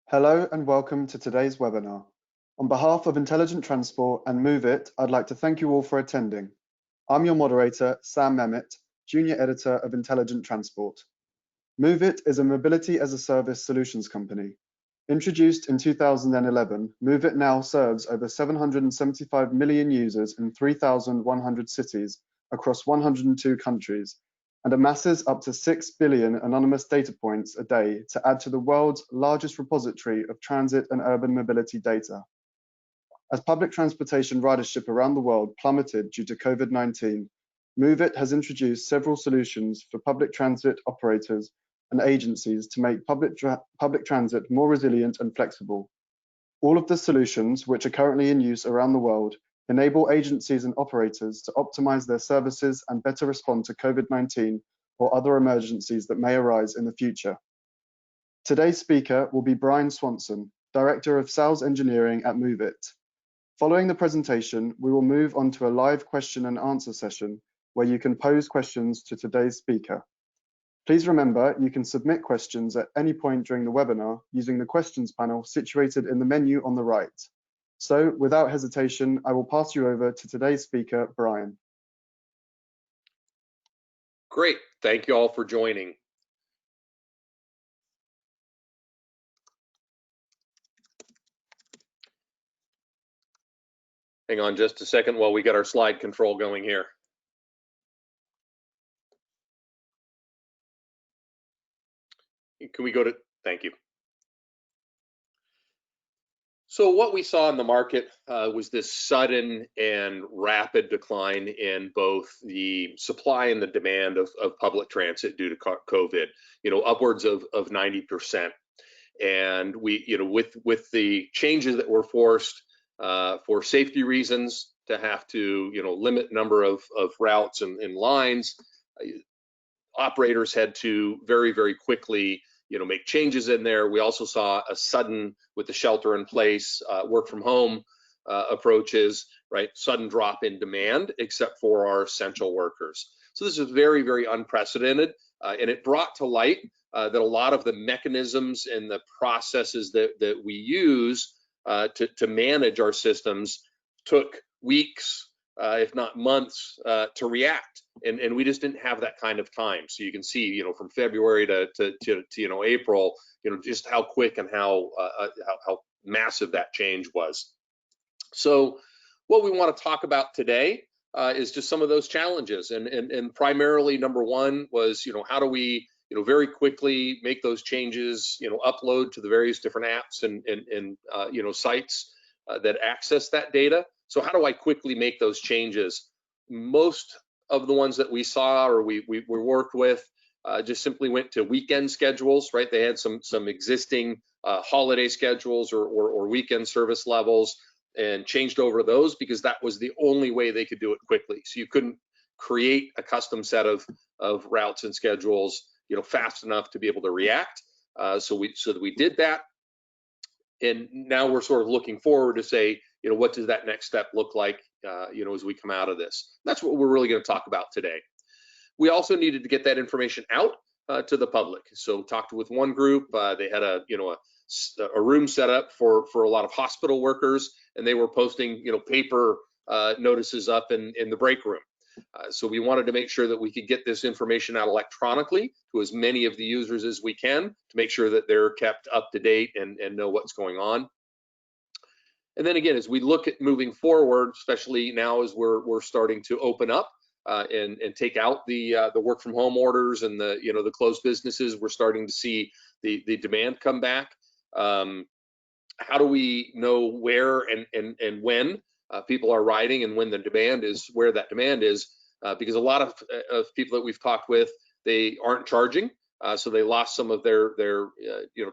Hello and welcome to today's webinar. On behalf of Intelligent Transport and Move It, I'd like to thank you all for attending. I'm your moderator, Sam Mehmet, Junior Editor of Intelligent Transport. Move It is a mobility as a service solutions company. Introduced in 2011, Move It now serves over 775 million users in 3,100 cities across 102 countries, and amasses up to 6 billion anonymous data points a day to add to the world's largest repository of transit and urban mobility data. As public transportation ridership around the world plummeted due to COVID-19, Move It has introduced several solutions for public transit operators and agencies to make public transit more resilient and flexible. All of the solutions, which are currently in use around the world, enable agencies and operators to optimize their services and better respond to COVID-19 or other emergencies that may arise in the future. Today's speaker will be Brian Swanson, Director of Sales Engineering at Move It. Following the presentation, we will move on to a live question and answer session where you can pose questions to today's speaker. Please remember, you can submit questions at any point during the webinar using the questions panel situated in the menu on the right. So, without hesitation, I will pass you over to today's speaker, Brian. Great, thank you all for joining. Hang on just a second while we get our slide control going here. Can we go to, thank you. So what we saw in the market was this sudden and rapid decline in both the supply and the demand of public transit due to COVID, upwards of 90%. And we, with the changes that were forced for safety reasons to have to, limit number of routes and lines, operators had to very, very quickly make changes in there. We also saw a sudden, with the shelter in place, work from home approaches, right? Sudden drop in demand, except for our essential workers. So this is very, very unprecedented, and it brought to light that a lot of the mechanisms and the processes that we use to manage our systems took weeks, if not months, to react. And we just didn't have that kind of time. So you can see, from February to April, just how quick and how massive that change was. So what we want to talk about today is just some of those challenges. And primarily, number one was, how do we, very quickly make those changes, upload to the various different apps and sites that access that data. So how do I quickly make those changes? Most of the ones that we saw or we worked with just simply went to weekend schedules, right? They had some existing holiday schedules or weekend service levels and changed over those because that was the only way they could do it quickly. So you couldn't create a custom set of routes and schedules, fast enough to be able to react. So we did that. And now we're sort of looking forward to say, what does that next step look like, as we come out of this? That's what we're really going to talk about today. We also needed to get that information out to the public. So talked with one group. They had a room set up for a lot of hospital workers, and they were posting, paper notices up in the break room. So we wanted to make sure that we could get this information out electronically to as many of the users as we can to make sure that they're kept up to date and know what's going on. And then again, as we look at moving forward, especially now as we're starting to open up and take out the work from home orders and the closed businesses, we're starting to see the demand come back. How do we know where and when people are riding and when the demand is, where that demand is? Because a lot of people that we've talked with, they aren't charging. So they lost some of their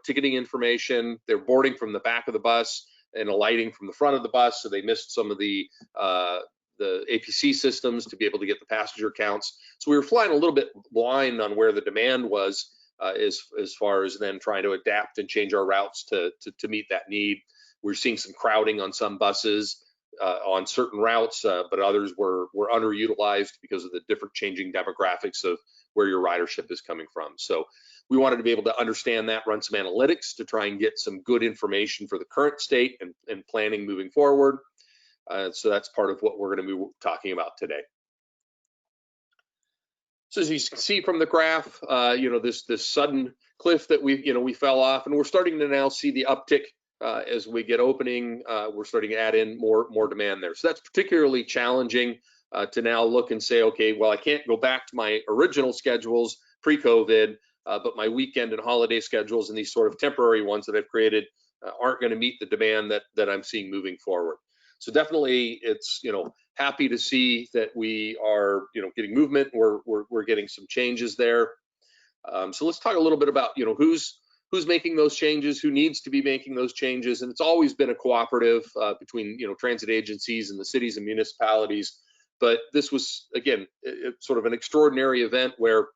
ticketing information. They're boarding from the back of the bus and alighting from the front of the bus, so they missed some of the APC systems to be able to get the passenger counts. So we were flying a little bit blind on where the demand was as far as then trying to adapt and change our routes to meet that need. We're seeing some crowding on some buses on certain routes, but others were underutilized because of the different changing demographics of where your ridership is coming from. So we wanted to be able to understand that, run some analytics to try and get some good information for the current state and planning moving forward. So that's part of what we're going to be talking about today. So as you can see from the graph, this sudden cliff that we fell off, and we're starting to now see the uptick as we get opening. We're starting to add in more demand there. So that's particularly challenging to now look and say, okay, well, I can't go back to my original schedules pre-COVID, but my weekend and holiday schedules and these sort of temporary ones that I've created aren't going to meet the demand that I'm seeing moving forward. So definitely, it's happy to see that we are getting movement. We're getting some changes there. So let's talk a little bit about who's making those changes, who needs to be making those changes, and it's always been a cooperative between transit agencies and the cities and municipalities. But this was again sort of an extraordinary event where,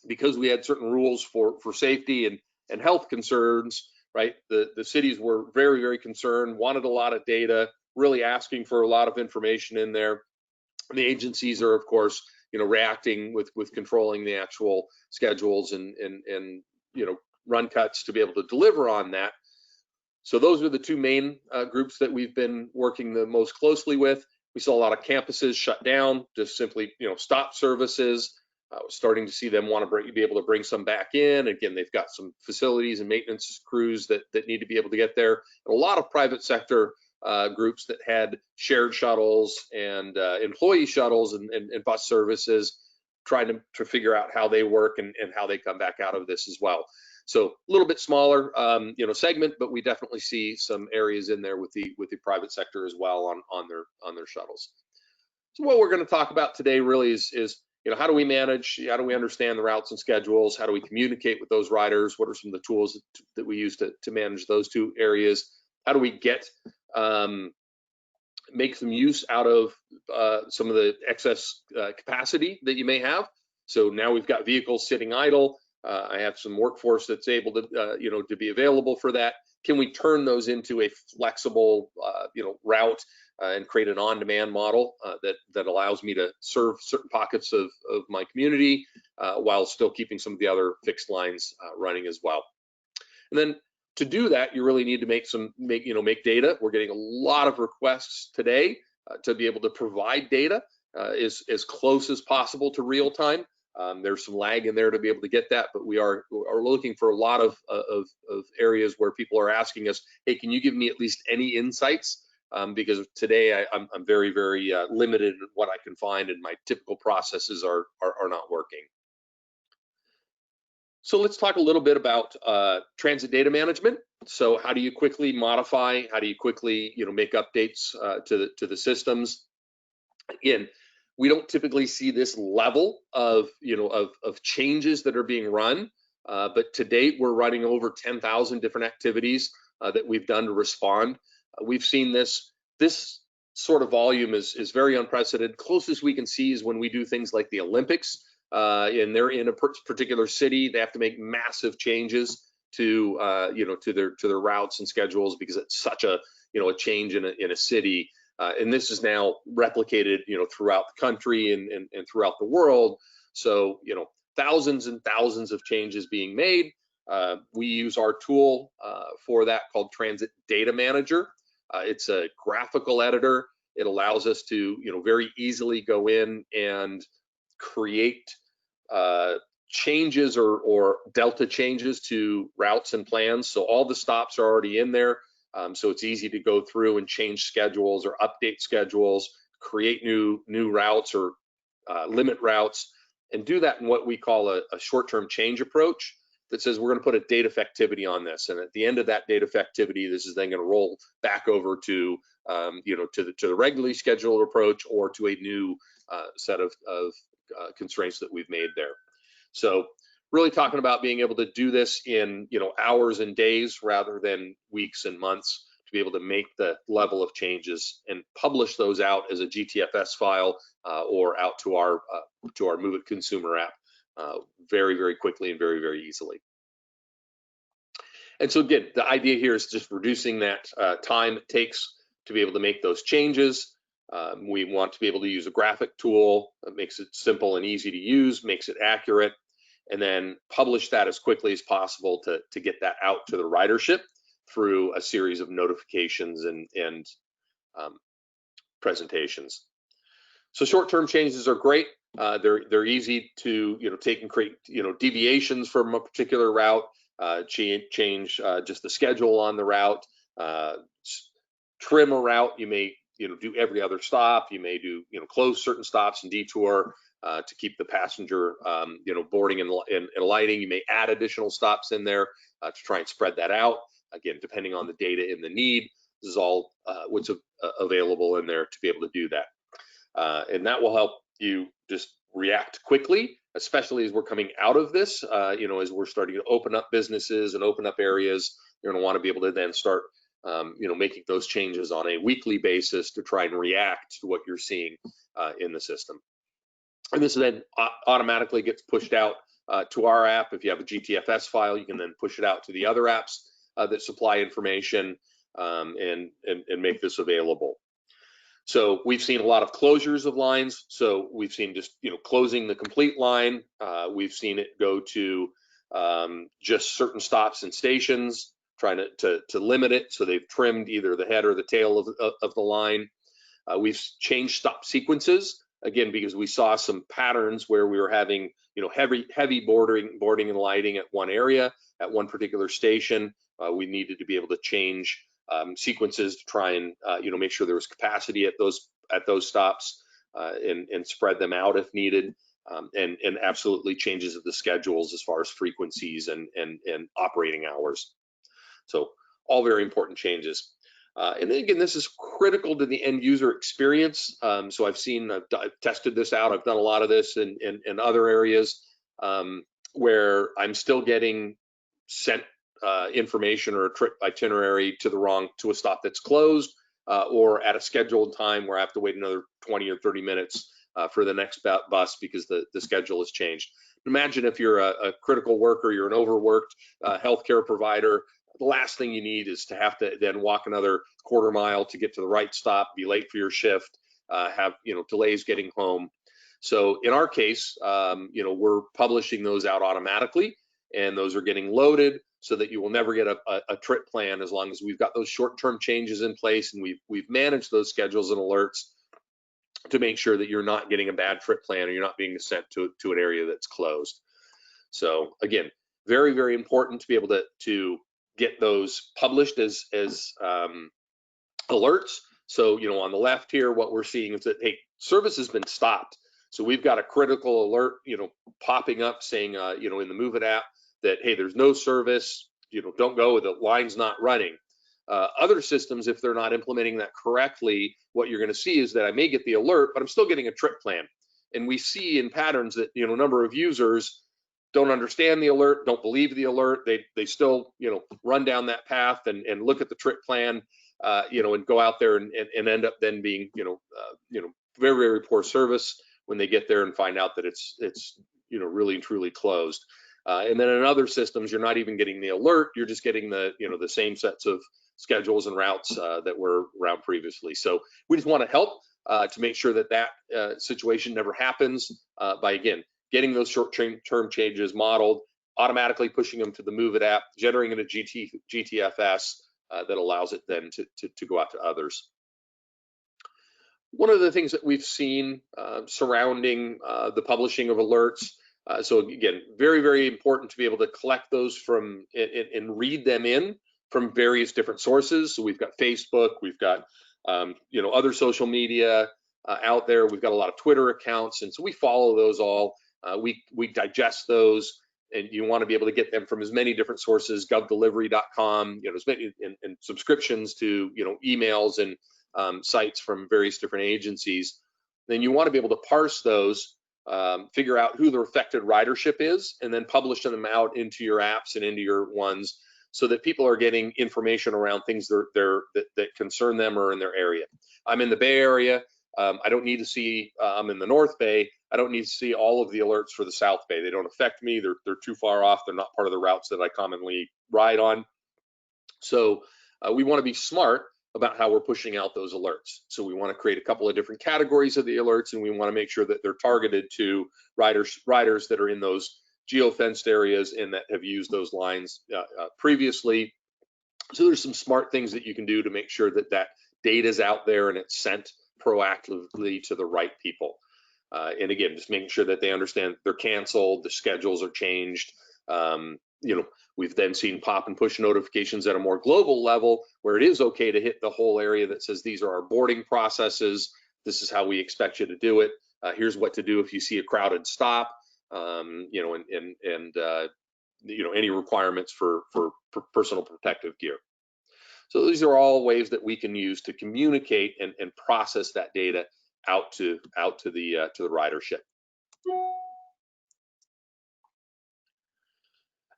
because we had certain rules for safety and health concerns, right? The cities were very, very concerned, wanted a lot of data, really asking for a lot of information in there. And the agencies are, of course, reacting with controlling the actual schedules and run cuts to be able to deliver on that. So those are the two main groups that we've been working the most closely with. We saw a lot of campuses shut down, just simply stop services. Starting to see them want to be able to bring some back in. Again, they've got some facilities and maintenance crews that need to be able to get there. And a lot of private sector groups that had shared shuttles and employee shuttles and bus services, trying to figure out how they work and how they come back out of this as well. So a little bit smaller, segment, but we definitely see some areas in there with the private sector as well on their shuttles. So what we're going to talk about today really is how do we manage, how do we understand the routes and schedules, how do we communicate with those riders, what are some of the tools that we use to manage those two areas, how do we make some use out of some of the excess capacity that you may have. So now we've got vehicles sitting idle. I have some workforce that's able to to be available for that. Can we turn those into a flexible route and create an on-demand model that allows me to serve certain pockets of my community while still keeping some of the other fixed lines running as well. And then to do that, you really need to make data. We're getting a lot of requests today to be able to provide data as close as possible to real time. There's some lag in there to be able to get that, but we are looking for a lot of areas where people are asking us, hey, can you give me at least any insights? Because today I'm very, very limited in what I can find, and my typical processes are not working. So let's talk a little bit about transit data management. So how do you quickly modify? How do you quickly make updates to the systems? Again, we don't typically see this level of changes that are being run, but to date we're running over 10,000 different activities that we've done to respond. We've seen this sort of volume is very unprecedented. Closest we can see is when we do things like the Olympics, and they're in a particular city. They have to make massive changes to their routes and schedules because it's such a change in a city. And this is now replicated, throughout the country and throughout the world. So, thousands and thousands of changes being made. We use our tool for that called Transit Data Manager. It's a graphical editor. It allows us to, very easily go in and create changes or delta changes to routes and plans. So all the stops are already in there. So it's easy to go through and change schedules or update schedules, create new routes or limit routes, and do that in what we call a short-term change approach that says we're going to put a date effectivity on this. And at the end of that date effectivity, this is then going to roll back over to the regularly scheduled approach or to a new set of constraints that we've made there. So really talking about being able to do this in hours and days rather than weeks and months to be able to make the level of changes and publish those out as a GTFS file or out to our Move It consumer app very, very quickly and very, very easily. And so again, the idea here is just reducing that time it takes to be able to make those changes. We want to be able to use a graphic tool that makes it simple and easy to use, makes it accurate, and then publish that as quickly as possible to get that out to the ridership through a series of notifications and presentations. So short-term changes are great. They're easy to take and create deviations from a particular route, change just the schedule on the route, trim a route. You may do every other stop. You may do close certain stops and detour to keep the passenger boarding and alighting. You may add additional stops in there to try and spread that out. Again, depending on the data and the need, this is all what's available in there to be able to do that. And that will help you just react quickly, especially as we're coming out of this, as we're starting to open up businesses and open up areas. You're going to want to be able to then start, making those changes on a weekly basis to try and react to what you're seeing in the system. And this then automatically gets pushed out to our app. If you have a GTFS file, you can then push it out to the other apps that supply information and make this available. So we've seen a lot of closures of lines. So we've seen just closing the complete line. We've seen it go to just certain stops and stations, trying to limit it. So they've trimmed either the head or the tail of the line. We've changed stop sequences again because we saw some patterns where we were having heavy boarding and lighting at one area at one particular station. We needed to be able to change sequences to try and make sure there was capacity at those stops and spread them out if needed, and absolutely changes of the schedules as far as frequencies and operating hours. So all very important changes. And then again, this is critical to the end user experience. So I've tested this out. I've done a lot of this in other areas where I'm still getting sent information or a trip itinerary to a stop that's closed or at a scheduled time where I have to wait another 20 or 30 minutes for the next bus because the schedule has changed. Imagine if you're a critical worker, you're an overworked healthcare provider. The last thing you need is to have to then walk another quarter mile to get to the right stop, be late for your shift, have delays getting home. So in our case, we're publishing those out automatically, and those are getting loaded so that you will never get a trip plan as long as we've got those short-term changes in place and we've managed those schedules and alerts to make sure that you're not getting a bad trip plan or you're not being sent to an area that's closed. So again, very, very important to be able to get those published as alerts. So on the left here, what we're seeing is that, hey, service has been stopped. So we've got a critical alert, popping up saying, in the Move It app that, hey, there's no service, don't go, the line's not running. Other systems, if they're not implementing that correctly, what you're going to see is that I may get the alert, but I'm still getting a trip plan. And we see in patterns that, a number of users don't understand the alert, don't believe the alert. They still, run down that path and look at the trip plan, and go out there and end up then being, very, very poor service when they get there and find out that it's really and truly closed. And then in other systems, you're not even getting the alert. You're just getting the same sets of schedules and routes that were around previously. So we just want to help to make sure that situation never happens by, again, getting those short-term changes modeled, automatically pushing them to the Move It app, generating a GTFS that allows it then to go out to others. One of the things that we've seen surrounding the publishing of alerts, so again, very, very important to be able to collect those from and read them in from various different sources. So we've got Facebook, we've got other social media out there. We've got a lot of Twitter accounts, and so we follow those all. We digest those, and you want to be able to get them from as many different sources, govdelivery.com, as many and subscriptions to emails and sites from various different agencies. Then you want to be able to parse those, figure out who the affected ridership is, and then publish them out into your apps and into your ones so that people are getting information around things that concern them or in their area. I'm in the Bay Area. I don't need to see, I'm in the North Bay. I don't need to see all of the alerts for the South Bay. They don't affect me. They're too far off. They're not part of the routes that I commonly ride on. So we want to be smart about how we're pushing out those alerts. So we want to create a couple of different categories of the alerts, and we want to make sure that they're targeted to riders that are in those geofenced areas and that have used those lines previously. So there's some smart things that you can do to make sure that that data is out there and it's sent proactively to the right people. And again, just making sure that they understand they're canceled, the schedules are changed. We've then seen pop and push notifications at a more global level where it is okay to hit the whole area that says these are our boarding processes. This is how we expect you to do it. Here's what to do if you see a crowded stop. Any requirements for personal protective gear. So these are all ways that we can use to communicate and process that data out to the ridership.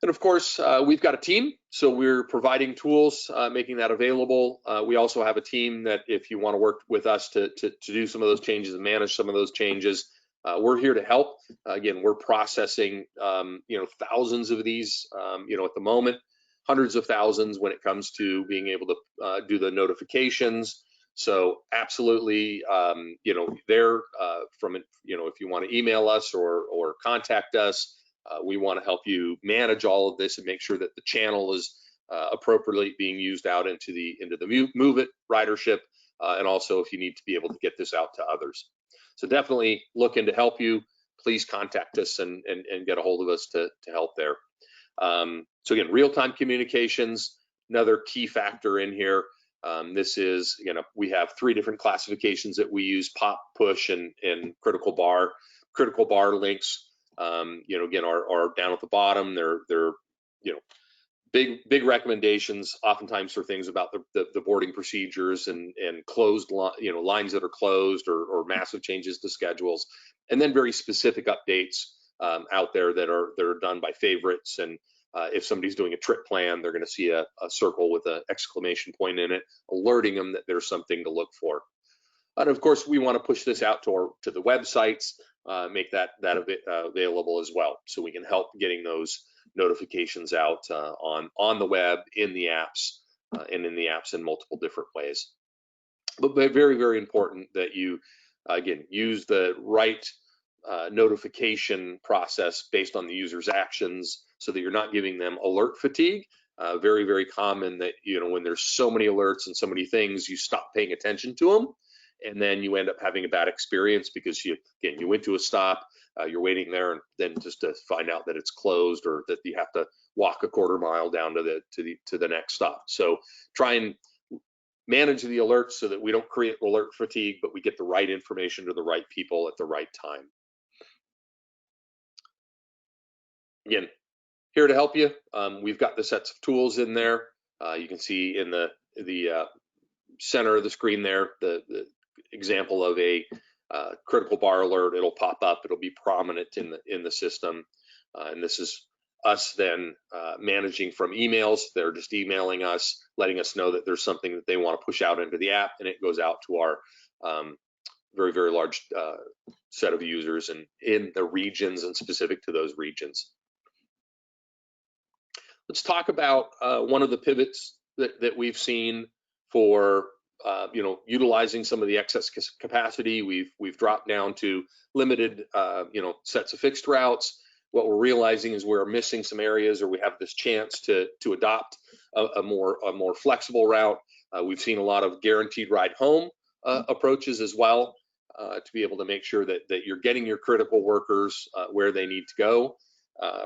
And of course, we've got a team, so we're providing tools, making that available. We also have a team that if you want to work with us to do some of those changes and manage some of those changes, we're here to help. Again, we're processing, thousands of these, at the moment, hundreds of thousands when it comes to being able to do the notifications. So absolutely, if you want to email us or contact us, we want to help you manage all of this and make sure that the channel is appropriately being used out into the Move It ridership, and also if you need to be able to get this out to others. So definitely looking to help you. Please contact us and get a hold of us to help there. So again, real-time communications, another key factor in here. This is, we have 3 different classifications that we use: pop, push, and critical bar. Critical bar links, again, are down at the bottom. They're big recommendations, oftentimes for things about the boarding procedures and closed lines that are closed or massive changes to schedules, and then very specific updates out there that are done by favorites. And if somebody's doing a trip plan, they're going to see a circle with an exclamation point in it, alerting them that there's something to look for. And of course, we want to push this out to the websites, make that available as well, so we can help getting those notifications out on the web, in the apps, and in the apps in multiple different ways. But very, very important that you, again, use the right notification process based on the user's actions, so that you're not giving them alert fatigue. Very, very common that, when there's so many alerts and so many things, you stop paying attention to them, and then you end up having a bad experience because you went to a stop, you're waiting there, and then just to find out that it's closed or that you have to walk a quarter mile down to the next stop. So try and manage the alerts so that we don't create alert fatigue, but we get the right information to the right people at the right time. Again, here to help you. We've got the sets of tools in there. You can see in the center of the screen there the example of a critical bar alert. It'll pop up. It'll be prominent in the system, and this is us then managing from emails. They're just emailing us, letting us know that there's something that they want to push out into the app, and it goes out to our very, very large set of users and in the regions and specific to those regions. Let's talk about one of the pivots that we've seen for utilizing some of the excess capacity. We've dropped down to limited sets of fixed routes. What we're realizing is we're missing some areas, or we have this chance to adopt a more flexible route. We've seen a lot of guaranteed ride home approaches as well, to be able to make sure that you're getting your critical workers where they need to go.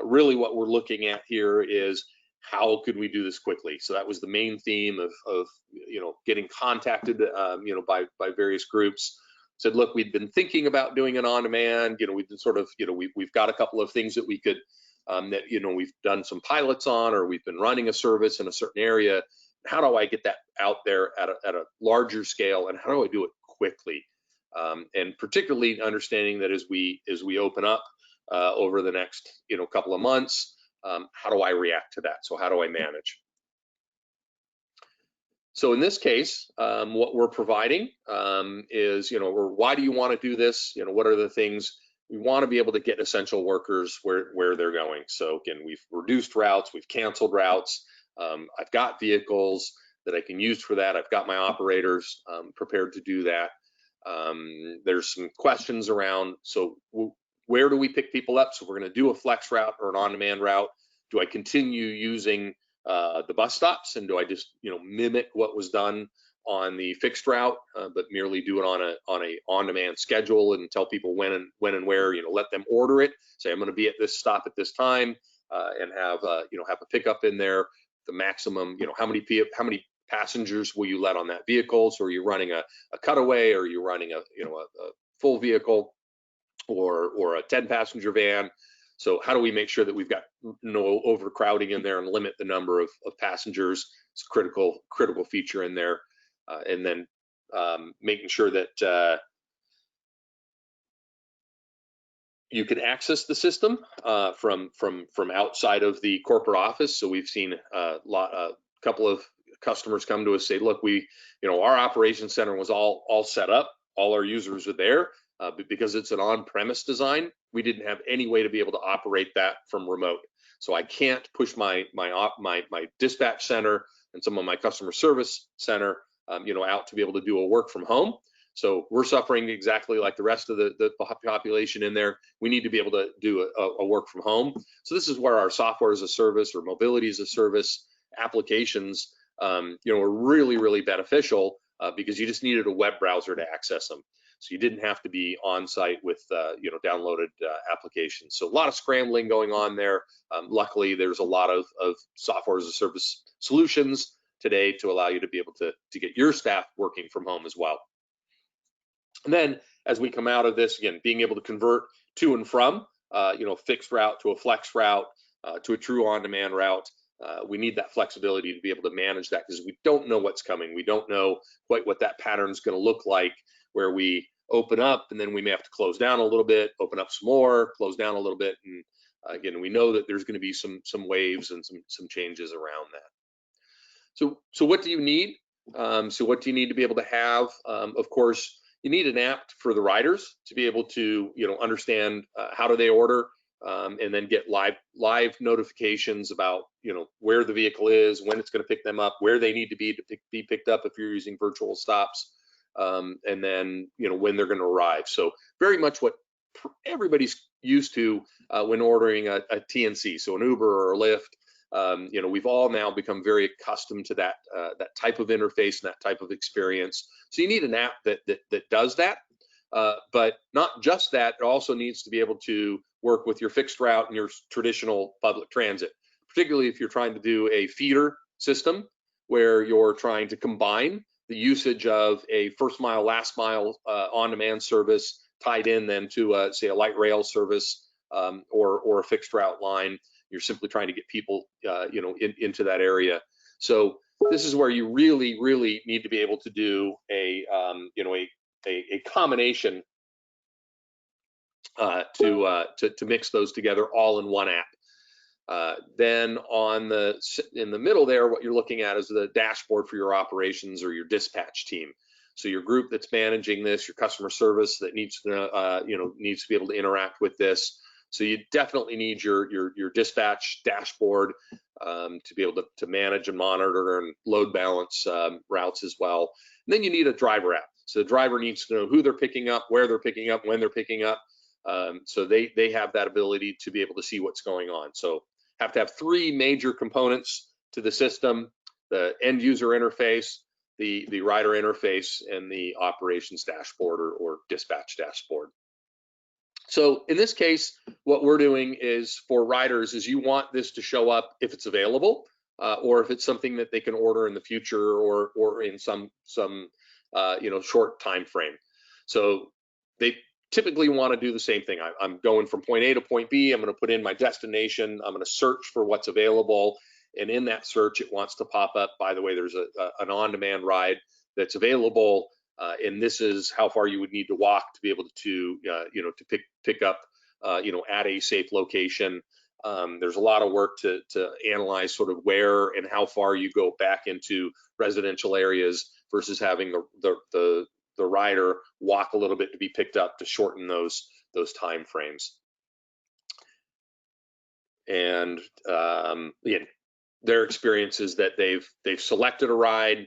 Really what we're looking at here is how could we do this quickly? So that was the main theme of getting contacted by various groups. Said, look, we've been thinking about doing it on demand. We've been sort of we've got a couple of things that we could that we've done some pilots on, or we've been running a service in a certain area. How do I get that out there at a larger scale, and how do I do it quickly? And particularly understanding that as we open up over the next couple of months, how do I react to that? So how do I manage? So in this case, what we're providing is, why do you want to do this? What are the things we want to be able to get essential workers where they're going? So again, we've reduced routes, we've canceled routes. I've got vehicles. that I can use for that. I've got my operators prepared to do that. There's some questions around, so where do we pick people up? So we're going to do a flex route or an on-demand route. Do I continue using the bus stops, and do I just mimic what was done on the fixed route, but merely do it on a on-demand schedule and tell people when and where, let them order it. Say I'm going to be at this stop at this time, and have have a pickup in there. The maximum, how many passengers will you let on that vehicle? So are you running a cutaway, or are you running a full vehicle, or a 10-passenger van? So how do we make sure that we've got no overcrowding in there and limit the number of passengers? It's a critical feature in there. And then making sure that you can access the system from outside of the corporate office. So we've seen a couple of customers come to us say, look, our operations center was all set up, all our users are there, but because it's an on-premise design, we didn't have any way to be able to operate that from remote. So I can't push my dispatch center and some of my customer service center out to be able to do a work from home. So we're suffering exactly like the rest of the population in there. We need to be able to do a work from home. So this is where our software as a service or mobility as a service applications, are really beneficial, because you just needed a web browser to access them. So you didn't have to be on site with downloaded applications. So a lot of scrambling going on there. Luckily, there's a lot of software as a service solutions today to allow you to be able to get your staff working from home as well. And then as we come out of this, again, being able to convert to and from, fixed route to a flex route, to a true on-demand route, we need that flexibility to be able to manage that, because we don't know what's coming. We don't know quite what that pattern is going to look like, where we open up and then we may have to close down a little bit, open up some more, close down a little bit. And again, we know that there's going to be some waves and some changes around that. So what do you need? So what do you need to be able to have? Of course, you need an app for the riders to be able to understand how do they order, and then get live notifications about where the vehicle is, when it's going to pick them up, where they need to be picked up if you're using virtual stops, and then when they're going to arrive. So very much what everybody's used to when ordering a TNC, so an Uber or a Lyft. We've all now become very accustomed to that type of interface and that type of experience. So you need an app that does that, but not just that. It also needs to be able to work with your fixed route and your traditional public transit, particularly if you're trying to do a feeder system where you're trying to combine the usage of a first mile, last mile on-demand service tied in then to say a light rail service, or a fixed route line. You're simply trying to get people into that area. So this is where you really need to be able to do a combination to mix those together all in one app. Then in the middle there, what you're looking at is the dashboard for your operations or your dispatch team. So your group that's managing this, your customer service that needs to be able to interact with this. So you definitely need your dispatch dashboard to be able to manage and monitor and load balance routes as well. And then you need a driver app. So the driver needs to know who they're picking up, where they're picking up, when they're picking up. So they have that ability to be able to see what's going on. So have to have three major components to the system: the end user interface, the rider interface, and the operations dashboard or dispatch dashboard. So in this case, what we're doing is for riders is you want this to show up if it's available, or if it's something that they can order in the future, or in some short time frame. So they typically want to do the same thing. I'm going from point A to point B. I'm going to put in my destination. I'm going to search for what's available, and in that search, it wants to pop up, by the way, there's an on-demand ride that's available. And this is how far you would need to walk to be able to pick up at a safe location. There's a lot of work to analyze sort of where and how far you go back into residential areas versus having the rider walk a little bit to be picked up to shorten those time frames. And again, their experience is that they've selected a ride,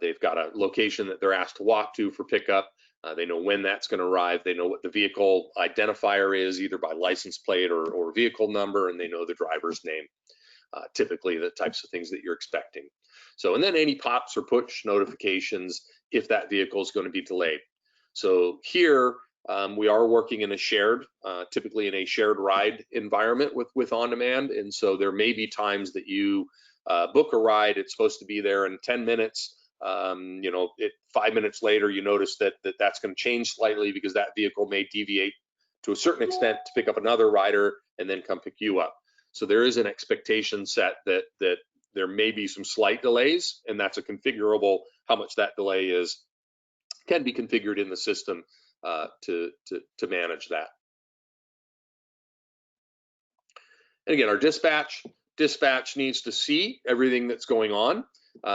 they've got a location that they're asked to walk to for pickup. They know when that's going to arrive. They know what the vehicle identifier is, either by license plate or vehicle number, and they know the driver's name. Typically the types of things that you're expecting. So, and then any pops or push notifications if that vehicle is going to be delayed. So here we are working in a shared, typically in a shared ride environment with on-demand. And so there may be times that you book a ride, it's supposed to be there in 10 minutes. 5 minutes later, you notice that's going to change slightly because that vehicle may deviate to a certain extent to pick up another rider and then come pick you up. So there is an expectation set that there may be some slight delays, and that's a configurable. How much that delay is can be configured in the system to manage that. And again, our dispatch needs to see everything that's going on.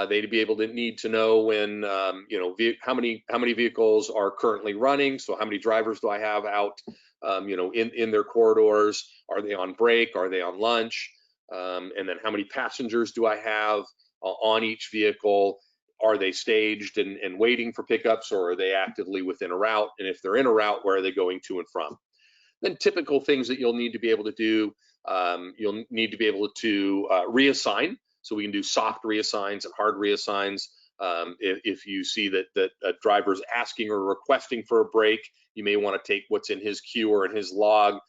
They need to know when how many vehicles are currently running. So how many drivers do I have out in their corridors? Are they on break? Are they on lunch? And then how many passengers do I have on each vehicle? Are they staged and waiting for pickups, or are they actively within a route? And if they're in a route, where are they going to and from? Then typical things that you'll need to be able to do, you'll need to be able to reassign. So we can do soft reassigns and hard reassigns. If you see that a driver is asking or requesting for a break, you may want to take what's in his queue or in his log,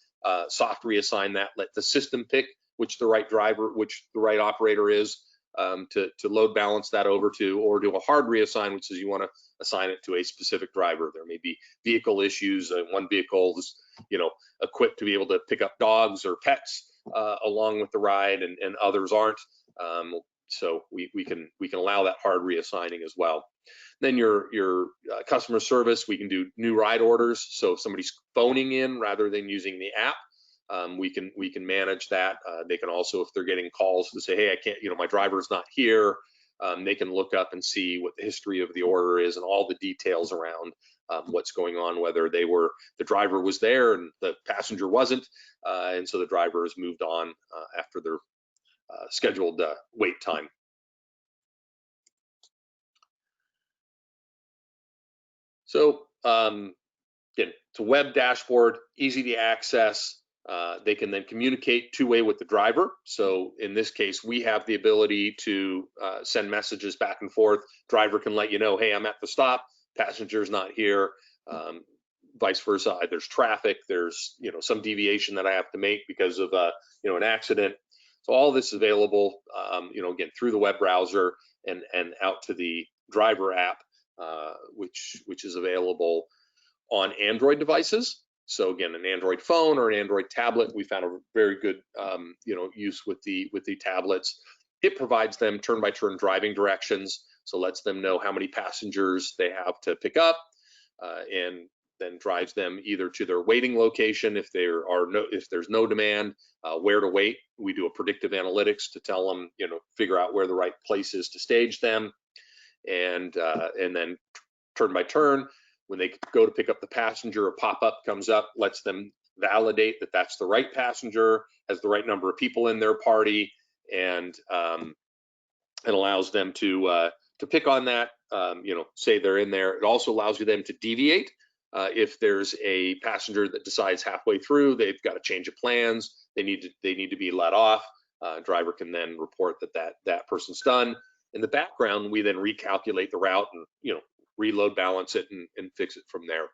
soft reassign that, let the system pick which the right operator is, to load balance that over to, or do a hard reassign, which is you want to assign it to a specific driver. There may be vehicle issues. One vehicle is equipped to be able to pick up dogs or pets along with the ride, and others aren't. So we can allow that hard reassigning as well. Then your customer service, we can do new ride orders. So if somebody's phoning in rather than using the app, we can manage that. They can also, if they're getting calls to say, hey, I can't, my driver's not here, they can look up and see what the history of the order is and all the details around what's going on, whether the driver was there and the passenger wasn't, and so the driver has moved on after their scheduled wait time. So again, it's a web dashboard, easy to access. They can then communicate two-way with the driver. So in this case, we have the ability to send messages back and forth. Driver can let you know, hey, I'm at the stop, passenger's not here. Vice versa, there's traffic, there's some deviation that I have to make because of an accident. So all this is available, again, through the web browser and out to the driver app, which is available on Android devices. So again, an Android phone or an Android tablet, we found a very good use with the tablets. It provides them turn-by-turn driving directions, so lets them know how many passengers they have to pick up, and then drives them either to their waiting location if there's no demand, where to wait. We do a predictive analytics to tell them, figure out where the right place is to stage them, and then turn by turn. When they go to pick up the passenger, a pop-up comes up, lets them validate that that's the right passenger, has the right number of people in their party, and it allows them to pick on that. Say they're in there. It also allows you them to deviate if there's a passenger that decides halfway through they've got a change of plans. They need to be let off. Driver can then report that person's done. In the background, we then recalculate the route and reload balance it and fix it from there.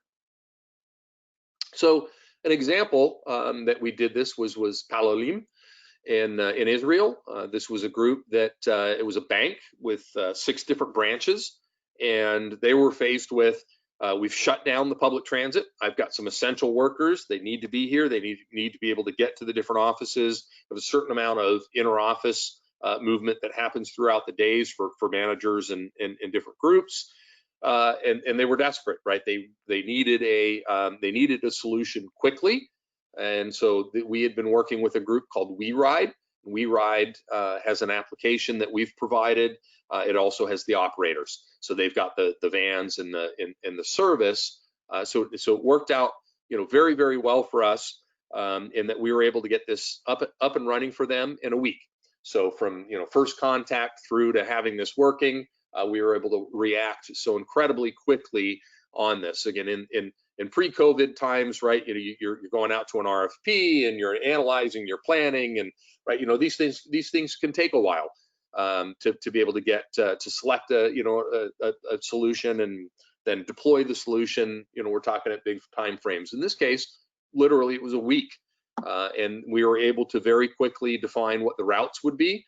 So an example that we did this was Palolim in Israel. This was a group that it was a bank with 6 different branches, and they were faced with, we've shut down the public transit. I've got some essential workers. They need to be here. They need to be able to get to the different offices. There's a certain amount of inter-office movement that happens throughout the days for managers and different groups. And they were desperate, right? They needed a solution quickly, and so we had been working with a group called WeRide. WeRide has an application that we've provided. It also has the operators, so they've got the vans and the service. So it worked out, very, very well for us, in that we were able to get this up and running for them in a week. So from first contact through to having this working, we were able to react so incredibly quickly on this. Again, in pre-COVID times, right? You're going out to an RFP and you're analyzing, you're planning, and right, these things can take a while to be able to get to select a solution and then deploy the solution. We're talking at big time frames. In this case, literally it was a week, and we were able to very quickly define what the routes would be.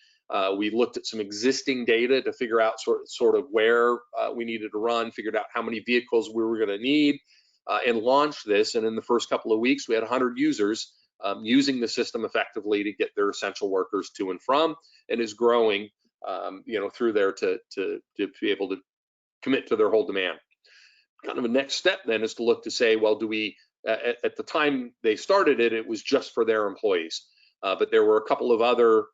We looked at some existing data to figure out sort of where we needed to run, figured out how many vehicles we were going to need, and launched this. And in the first couple of weeks, we had 100 users using the system effectively to get their essential workers to and from, and is growing, through there to be able to commit to their whole demand. Kind of a next step then is to look to say, well, do we, at the time they started it, it was just for their employees. But there were a couple of other,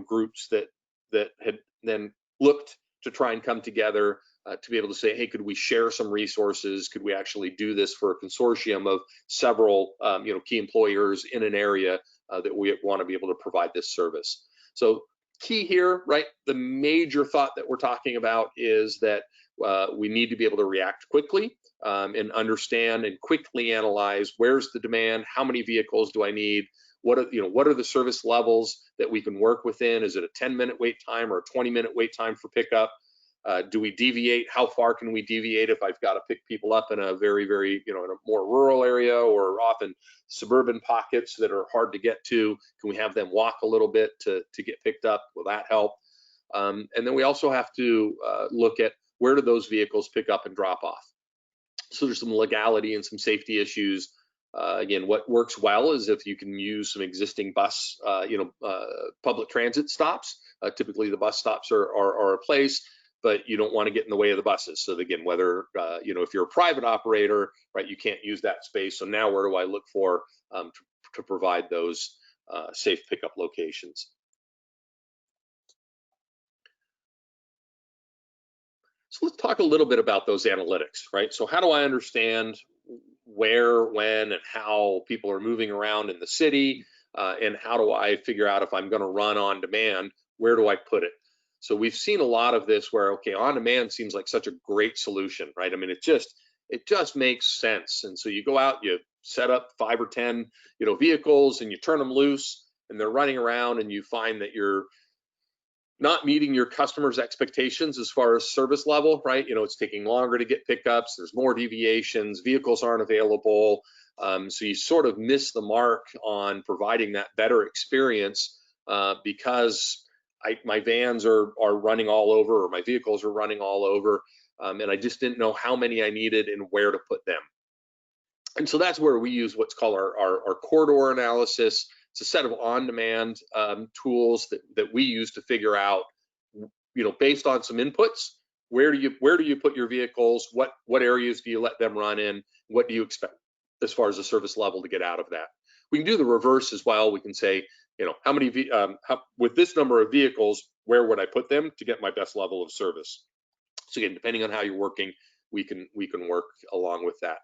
groups that had then looked to try and come together to be able to say, hey, could we share some resources? Could we actually do this for a consortium of several, key employers in an area that we want to be able to provide this service? So key here, right? The major thought that we're talking about is that we need to be able to react quickly and understand and quickly analyze where's the demand, how many vehicles do I need, what are the service levels that we can work within? Is it a 10-minute wait time or a 20-minute wait time for pickup? Do we deviate? How far can we deviate if I've got to pick people up in a very, very, in a more rural area or often suburban pockets that are hard to get to? Can we have them walk a little bit to get picked up? Will that help? And then we also have to look at where do those vehicles pick up and drop off? So there's some legality and some safety issues. Again, what works well is if you can use some existing bus, public transit stops. Typically, the bus stops are a place, but you don't want to get in the way of the buses. So again, whether if you're a private operator, right, you can't use that space. So now, where do I look for to provide those safe pickup locations? So let's talk a little bit about those analytics, right? So how do I understand where, when, and how people are moving around in the city? And how do I figure out if I'm going to run on demand, where do I put it? So we've seen a lot of this where, okay, on demand seems like such a great solution, right? I mean, it just makes sense. And so you go out, you set up 5 or 10, vehicles, and you turn them loose, and they're running around, and you find that you're not meeting your customers' expectations as far as service level, right? It's taking longer to get pickups. There's more deviations. Vehicles aren't available. So you sort of miss the mark on providing that better experience because my vans are running all over, or my vehicles are running all over, and I just didn't know how many I needed and where to put them. And so that's where we use what's called our corridor analysis. It's a set of on-demand tools that we use to figure out, based on some inputs, where do you put your vehicles? What areas do you let them run in? What do you expect as far as the service level to get out of that? We can do the reverse as well. We can say, how many with this number of vehicles, where would I put them to get my best level of service? So again, depending on how you're working, we can work along with that.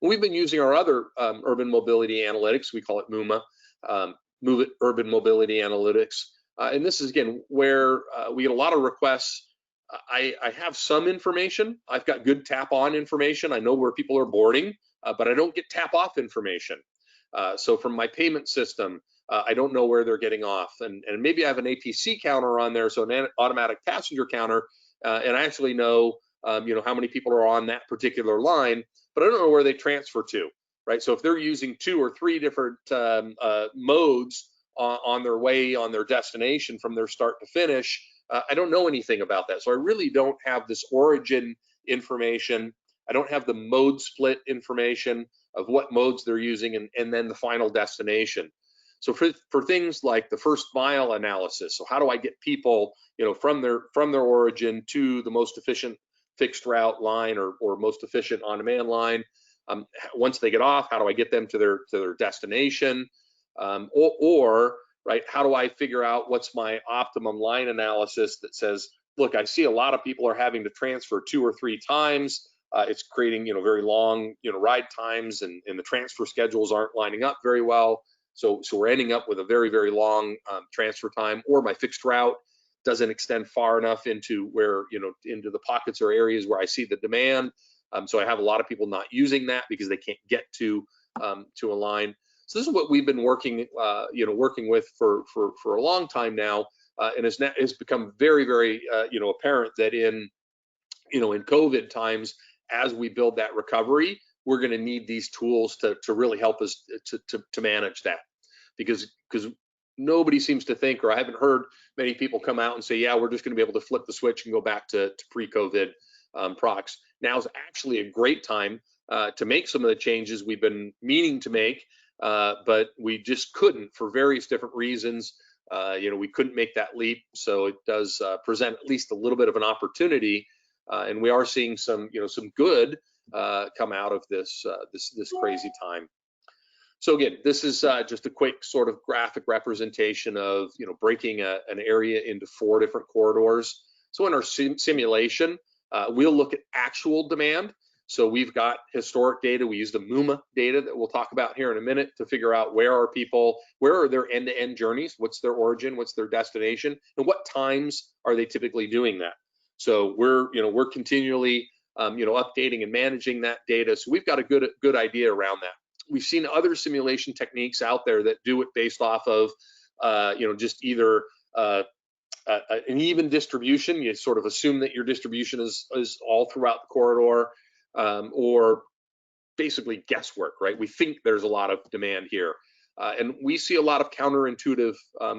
We've been using our other urban mobility analytics. We call it MUMA, Urban Mobility Analytics. And this is, again, where we get a lot of requests. I have some information. I've got good tap-on information. I know where people are boarding, but I don't get tap-off information. So from my payment system, I don't know where they're getting off. And maybe I have an APC counter on there, so an automatic passenger counter, and I actually know, how many people are on that particular line, but I don't know where they transfer to, right? So if they're using 2 or 3 different modes on their way, on their destination from their start to finish, I don't know anything about that. So I really don't have this origin information. I don't have the mode split information of what modes they're using and then the final destination. So for things like the first mile analysis, so how do I get people, from their origin to the most efficient fixed route line or most efficient on-demand line? Once they get off, how do I get them to their destination? Or right, how do I figure out what's my optimum line analysis that says, look, I see a lot of people are having to transfer 2 or 3 times. It's creating very long ride times, and the transfer schedules aren't lining up very well. So we're ending up with a very, very long transfer time, or my fixed route doesn't extend far enough into where, into the pockets or areas where I see the demand. So I have a lot of people not using that because they can't get to a line. So this is what we've been working with for a long time now, and it's become very, very apparent that in COVID times, as we build that recovery, we're going to need these tools to really help us to manage that, because nobody seems to think, or I haven't heard many people come out and say, yeah, we're just going to be able to flip the switch and go back to pre-COVID procs. Now is actually a great time to make some of the changes we've been meaning to make, but we just couldn't for various different reasons. We couldn't make that leap, so it does present at least a little bit of an opportunity, and we are seeing some good come out of this crazy time. So again, this is just a quick sort of graphic representation of breaking an area into 4 different corridors. So in our simulation, we'll look at actual demand. So we've got historic data. We use the MUMA data that we'll talk about here in a minute to figure out where are their end-to-end journeys, what's their origin, what's their destination, and what times are they typically doing that. So we're continually updating and managing that data. So we've got a good idea around that. We've seen other simulation techniques out there that do it based off of just either an even distribution. You sort of assume that your distribution is all throughout the corridor, or basically guesswork, right? We think there's a lot of demand here. And we see a lot of counterintuitive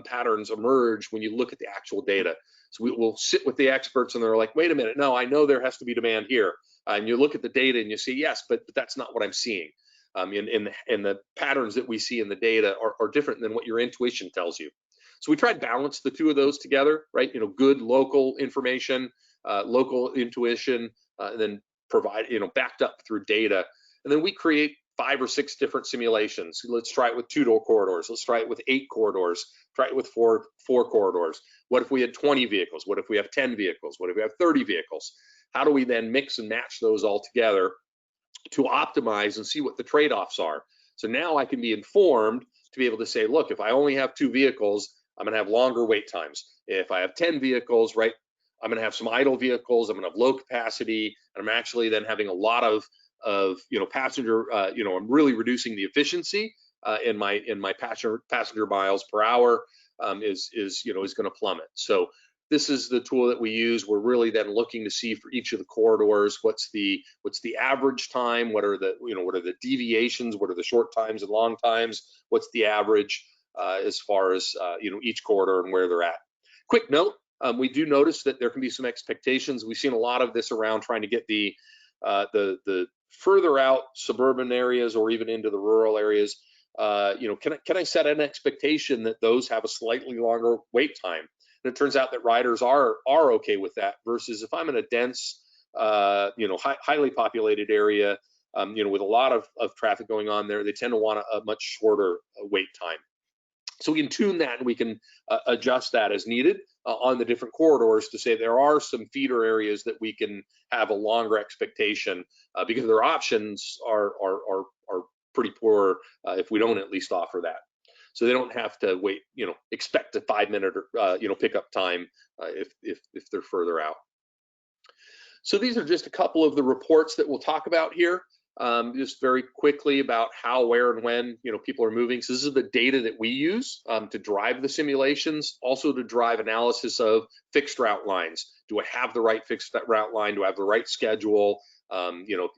patterns emerge when you look at the actual data. So we'll sit with the experts and they're like, wait a minute, no, I know there has to be demand here. And you look at the data and you say, yes, but that's not what I'm seeing. And the patterns that we see in the data are different than what your intuition tells you. So we try to balance the two of those together, right? Good local information, local intuition, and then provide, backed up through data. And then we create 5 or 6 different simulations. Let's try it with 2-door corridors. Let's try it with 8 corridors. Try it with 4 corridors. What if we had 20 vehicles? What if we have 10 vehicles? What if we have 30 vehicles? How do we then mix and match those all together to optimize and see what the trade-offs are? So now I can be informed to be able to say, look, if I only have 2 vehicles, I'm going to have longer wait times. If I have 10 vehicles, right, I'm going to have some idle vehicles. I'm going to have low capacity, and I'm actually then having a lot of passenger. I'm really reducing the efficiency in my passenger miles per hour is going to plummet. So this is the tool that we use. We're really then looking to see for each of the corridors what's the average time, what are the deviations, what are the short times and long times, what's the average as far as each corridor and where they're at. Quick note, we do notice that there can be some expectations. We've seen a lot of this around trying to get the further out suburban areas or even into the rural areas. Can I set an expectation that those have a slightly longer wait time? And it turns out that riders are okay with that, versus if I'm in a dense, highly populated area, with a lot of traffic going on there, they tend to want a much shorter wait time. So we can tune that and we can adjust that as needed on the different corridors to say there are some feeder areas that we can have a longer expectation because their options are pretty poor if we don't at least offer that. So they don't have to wait, expect a 5-minute pickup time if they're further out. So these are just a couple of the reports that we'll talk about here. Just very quickly about how, where, and when people are moving. So this is the data that we use to drive the simulations, also to drive analysis of fixed route lines. Do I have the right fixed route line? Do I have the right schedule?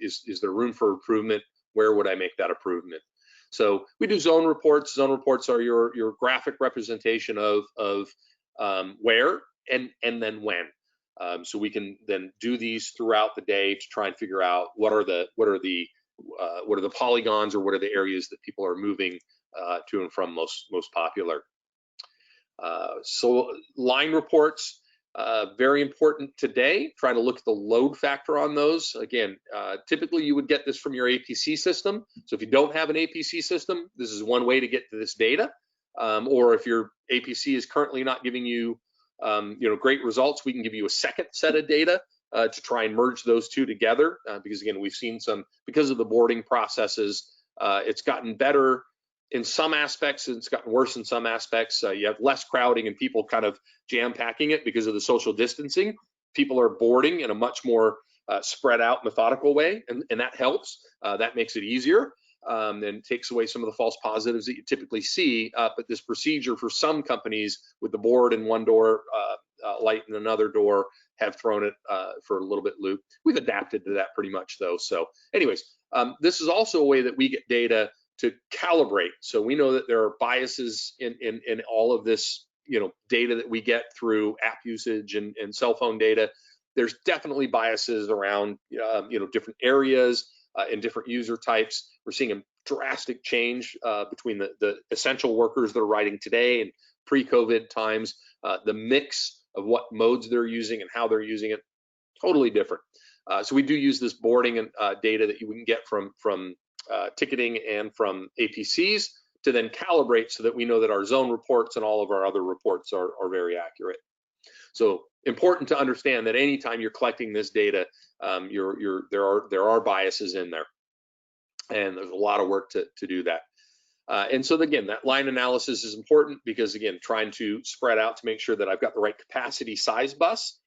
Is there room for improvement? Where would I make that improvement? So we do zone reports. Zone reports are your graphic representation of where and then when. So we can then do these throughout the day to try and figure out what are the polygons, or what are the areas that people are moving to and from most popular. So line reports, very important today. Trying to look at the load factor on those. Again, typically you would get this from your APC system. So if you don't have an APC system, this is one way to get to this data. Or if your APC is currently not giving you great results, we can give you a second set of data to try and merge those two together. Because again, we've seen because of the boarding processes, it's gotten better In some aspects, it's gotten worse in some aspects. You have less crowding and people kind of jam packing it because of the social distancing. People are boarding in a much more spread out, methodical way, and that helps. That makes it easier and takes away some of the false positives that you typically see. But this procedure for some companies with the board in one door, light in another door, have thrown it for a little bit loop. We've adapted to that pretty much though. So anyways, this is also a way that we get data to calibrate. So we know that there are biases in all of this, data that we get through app usage and cell phone data. There's definitely biases around, different areas and different user types. We're seeing a drastic change between the essential workers that are riding today and pre-COVID times. The mix of what modes they're using and how they're using it, totally different. So we do use this boarding and data that you can get from ticketing and from APCs to then calibrate so that we know that our zone reports and all of our other reports are very accurate. So important to understand that anytime you're collecting this data, there are biases in there, and there's a lot of work to do that. And so again, that line analysis is important because again, trying to spread out to make sure that I've got the right capacity size bus.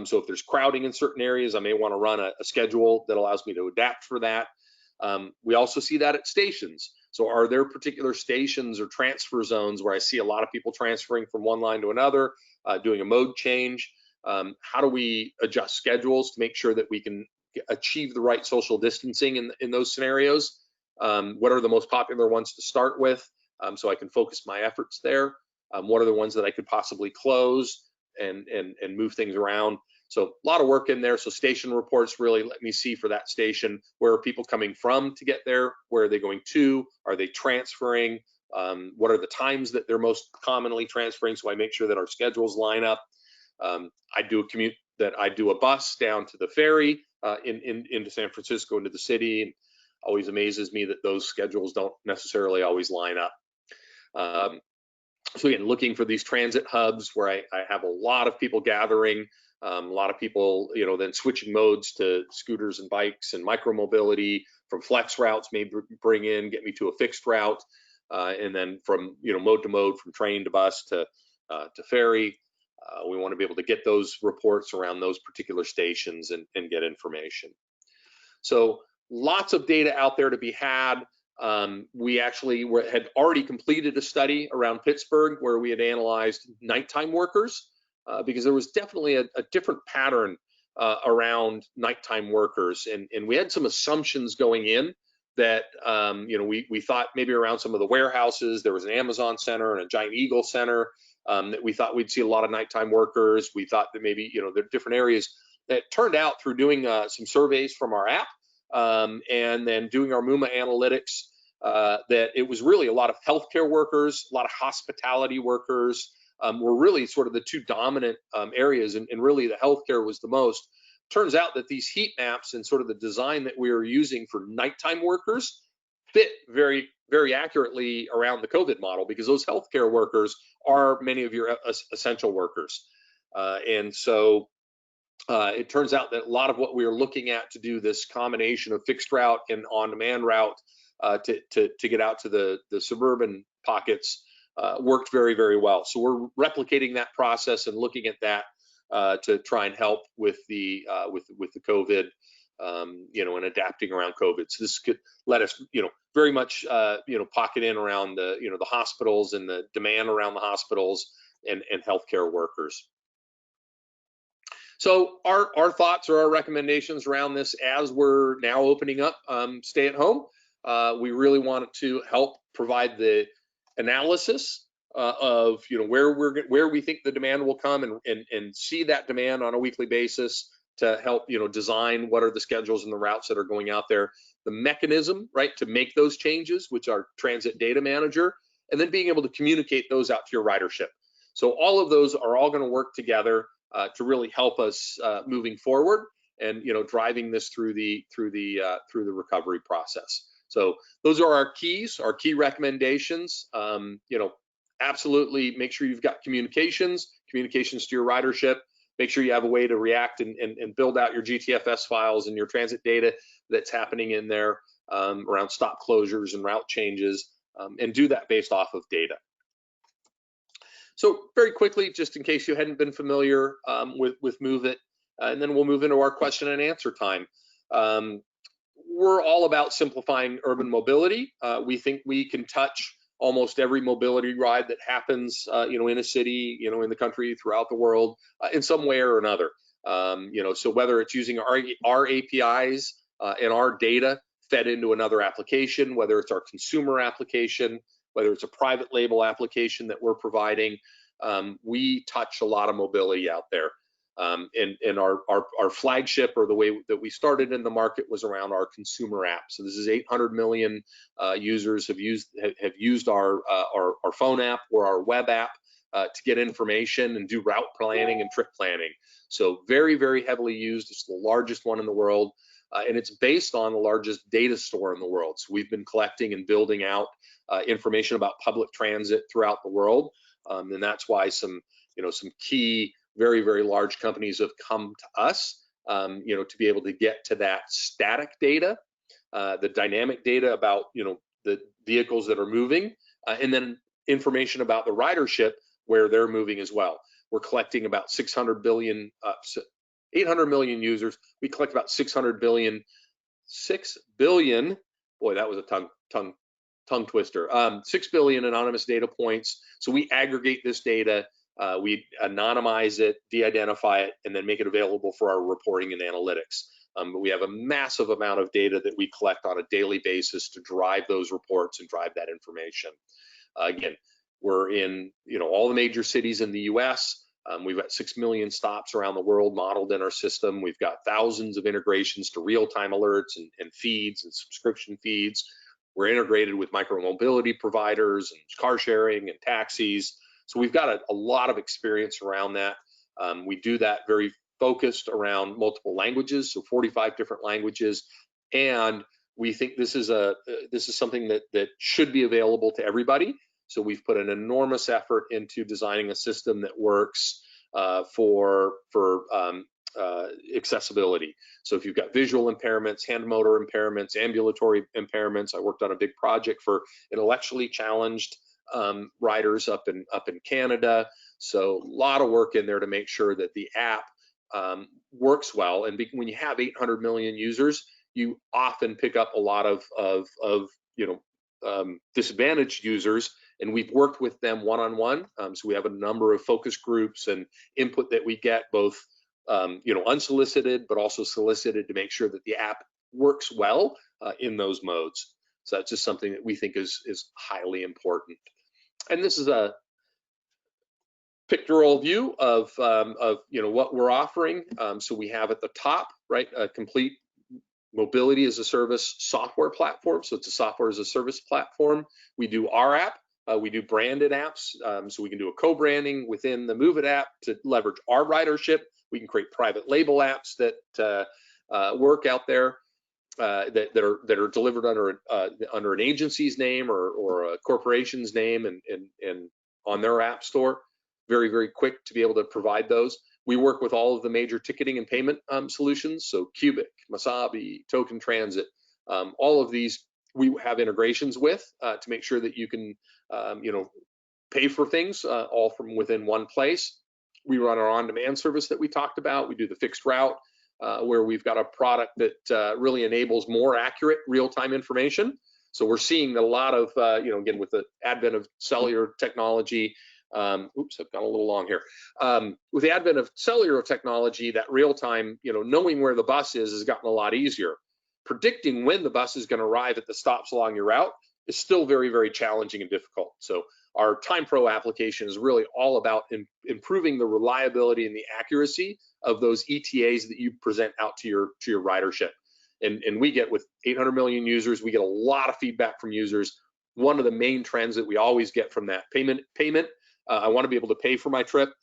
So if there's crowding in certain areas, I may want to run a schedule that allows me to adapt for that. We also see that at stations. So are there particular stations or transfer zones where I see a lot of people transferring from one line to another, doing a mode change? How do we adjust schedules to make sure that we can achieve the right social distancing in those scenarios? What are the most popular ones to start with, so I can focus my efforts there? What are the ones that I could possibly close and move things around? So a lot of work in there. So station reports really let me see for that station, where are people coming from to get there? Where are they going to? Are they transferring? What are the times that they're most commonly transferring? So I make sure that our schedules line up. I do a commute that I do a bus down to the ferry into San Francisco, into the city. And always amazes me that those schedules don't necessarily always line up. So again, looking for these transit hubs where I have a lot of people gathering, a lot of people, then switching modes to scooters and bikes and micromobility. From flex routes, maybe get me to a fixed route, and then from mode to mode, from train to bus to ferry. We want to be able to get those reports around those particular stations and get information. So lots of data out there to be had. We actually had already completed a study around Pittsburgh where we had analyzed nighttime workers because there was definitely a different pattern around nighttime workers, and we had some assumptions going in that we thought maybe around some of the warehouses there was an Amazon center and a Giant Eagle center, that we thought we'd see a lot of nighttime workers. We thought that maybe there are different areas. That turned out through doing some surveys from our app and then doing our MUMA analytics, that it was really a lot of healthcare workers, a lot of hospitality workers were really sort of the two dominant areas, and really the healthcare was the most. Turns out that these heat maps and sort of the design that we were using for nighttime workers fit very, very accurately around the COVID model, because those healthcare workers are many of your essential workers. And so it turns out that a lot of what we are looking at to do this combination of fixed route and on-demand route to get out to the suburban pockets worked very, very well. So we're replicating that process and looking at that to try and help with the COVID, and adapting around COVID. So this could let us, very much, pocket in around the hospitals and the demand around the hospitals and healthcare workers. So our thoughts or our recommendations around this, as we're now opening up stay at home, we really wanted to help provide the analysis of where we think the demand will come, and see that demand on a weekly basis to help design what are the schedules and the routes that are going out there, the mechanism to make those changes, which are Transit Data Manager, and then being able to communicate those out to your ridership. So all of those are all going to work together to really help us moving forward, and driving this through the recovery process. So those are our key recommendations. Absolutely make sure you've got communications to your ridership. Make sure you have a way to react and build out your GTFS files and your transit data that's happening in there around stop closures and route changes. and do that based off of data. So very quickly, just in case you hadn't been familiar with Move It, and then we'll move into our question and answer time. We're all about simplifying urban mobility. We think we can touch almost every mobility ride that happens, in a city, in the country, throughout the world, in some way or another. So whether it's using our APIs and our data fed into another application, whether it's our consumer application, whether it's a private label application that we're providing, we touch a lot of mobility out there. And our flagship, or the way that we started in the market, was around our consumer app. So this is 800 million users have used our phone app or our web app to get information and do route planning and trip planning. So very, very heavily used. It's the largest one in the world, and it's based on the largest data store in the world. So we've been collecting and building out information about public transit throughout the world, and that's why some key very, very large companies have come to us, to be able to get to that static data, the dynamic data about, the vehicles that are moving, and then information about the ridership where they're moving as well. We're collecting about 800 million users. We collect about 6 billion, boy, that was a tongue twister, 6 billion anonymous data points. So we aggregate this data, we anonymize it, de-identify it, and then make it available for our reporting and analytics. But we have a massive amount of data that we collect on a daily basis to drive those reports and drive that information. Again, we're in all the major cities in the US. We've got 6 million stops around the world modeled in our system. We've got thousands of integrations to real-time alerts and feeds and subscription feeds. We're integrated with micromobility providers and car sharing and taxis. So we've got a lot of experience around that. We do that very focused around multiple languages, so 45 different languages, and we think this is something that should be available to everybody. So we've put an enormous effort into designing a system that works for accessibility. So if you've got visual impairments, hand motor impairments, ambulatory impairments, I worked on a big project for intellectually challenged riders up in Canada. So a lot of work in there to make sure that the app works well. And when you have 800 million users, you often pick up a lot of disadvantaged users, and we've worked with them one-on-one. So we have a number of focus groups and input that we get, both unsolicited but also solicited, to make sure that the app works well in those modes. So that's just something that we think is highly important. And this is a pictorial view of what we're offering. So we have at the top, right, a complete mobility as a service software platform. So it's a software as a service platform. We do our app. We do branded apps. So we can do a co-branding within the Move It app to leverage our ridership. We can create private label apps that work out there that are delivered under an agency's name or a corporation's name and on their app store. Very, very quick to be able to provide those. We work with all of the major ticketing and payment solutions, so Cubic, Masabi, Token Transit, all of these we have integrations with to make sure that you can, pay for things all from within one place. We run our on-demand service that we talked about. We do the fixed route, where we've got a product that really enables more accurate real-time information. So we're seeing a lot of, again, with the advent of cellular technology, oops, I've gone a little long here. With the advent of cellular technology, that real-time, knowing where the bus is has gotten a lot easier. Predicting when the bus is going to arrive at the stops along your route is still very, very challenging and difficult. So our Time Pro application is really all about improving the reliability and the accuracy of those ETAs that you present out to your ridership. And we get, with 800 million users, we get a lot of feedback from users. One of the main trends that we always get from that payment, I want to be able to pay for my trip,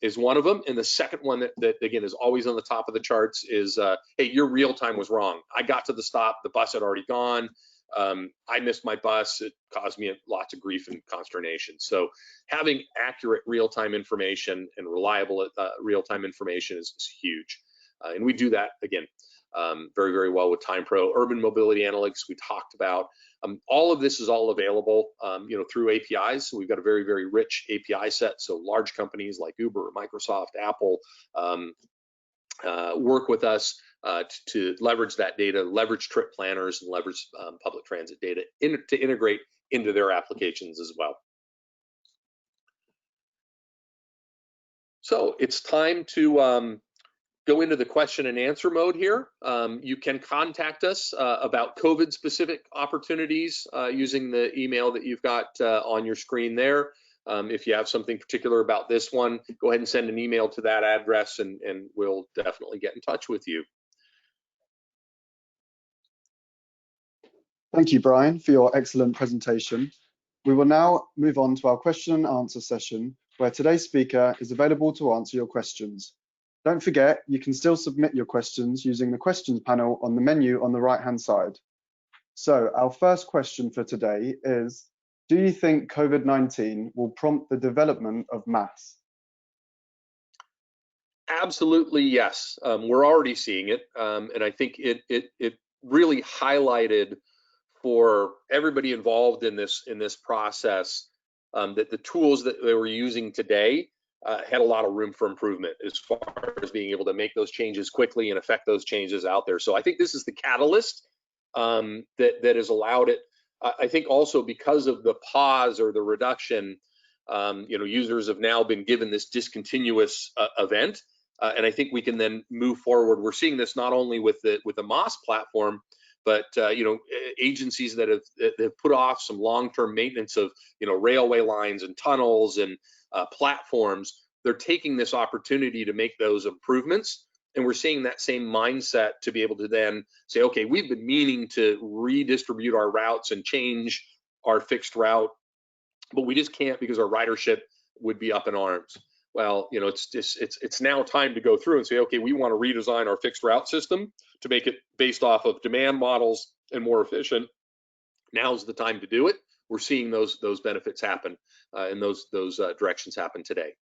is one of them. And the second one that again is always on the top of the charts is, hey, your real time was wrong. I got to the stop, the bus had already gone. I missed my bus. It caused me lots of grief and consternation. So having accurate real-time information and reliable real-time information is huge. And we do that, again, very, very well with TimePro. Urban mobility analytics we talked about. All of this is all available, through APIs. So we've got a very, very rich API set. So large companies like Uber, Microsoft, Apple work with us to leverage that data, leverage trip planners, and leverage public transit data to integrate into their applications as well. So it's time to go into the question and answer mode here. You can contact us about COVID specific opportunities using the email that you've got on your screen there. If you have something particular about this one, go ahead and send an email to that address and we'll definitely get in touch with you. Thank you, Brian, for your excellent presentation. We will now move on to our question and answer session, where today's speaker is available to answer your questions. Don't forget, you can still submit your questions using the questions panel on the menu on the right-hand side. So our first question for today is, do you think COVID-19 will prompt the development of maths? Absolutely, yes. We're already seeing it, and I think it really highlighted for everybody involved in this process that the tools that they were using today had a lot of room for improvement as far as being able to make those changes quickly and affect those changes out there. So I think this is the catalyst that has allowed it. I think also because of the pause or the reduction, users have now been given this discontinuous event, and I think we can then move forward. We're seeing this not only with the MOS platform, but agencies that have put off some long-term maintenance of railway lines and tunnels and platforms. They're taking this opportunity to make those improvements, and we're seeing that same mindset to be able to then say, okay, we've been meaning to redistribute our routes and change our fixed route, but we just can't because our ridership would be up in arms. Well, it's now time to go through and say, okay, we want to redesign our fixed route system to make it based off of demand models and more efficient. Now's the time to do it. We're seeing those benefits happen and those directions happen today.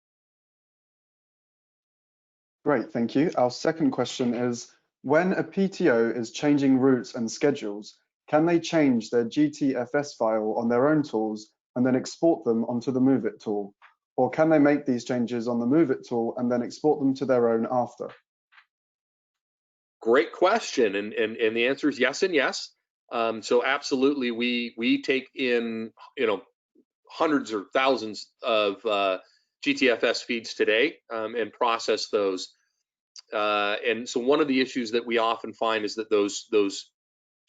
Great, thank you. Our second question is, when a PTO is changing routes and schedules, can they change their GTFS file on their own tools and then export them onto the Move It tool? Or can they make these changes on the Move It tool and then export them to their own after? Great question, and the answer is yes and yes. So absolutely, we take in hundreds or thousands of GTFS feeds today and process those. And so one of the issues that we often find is that those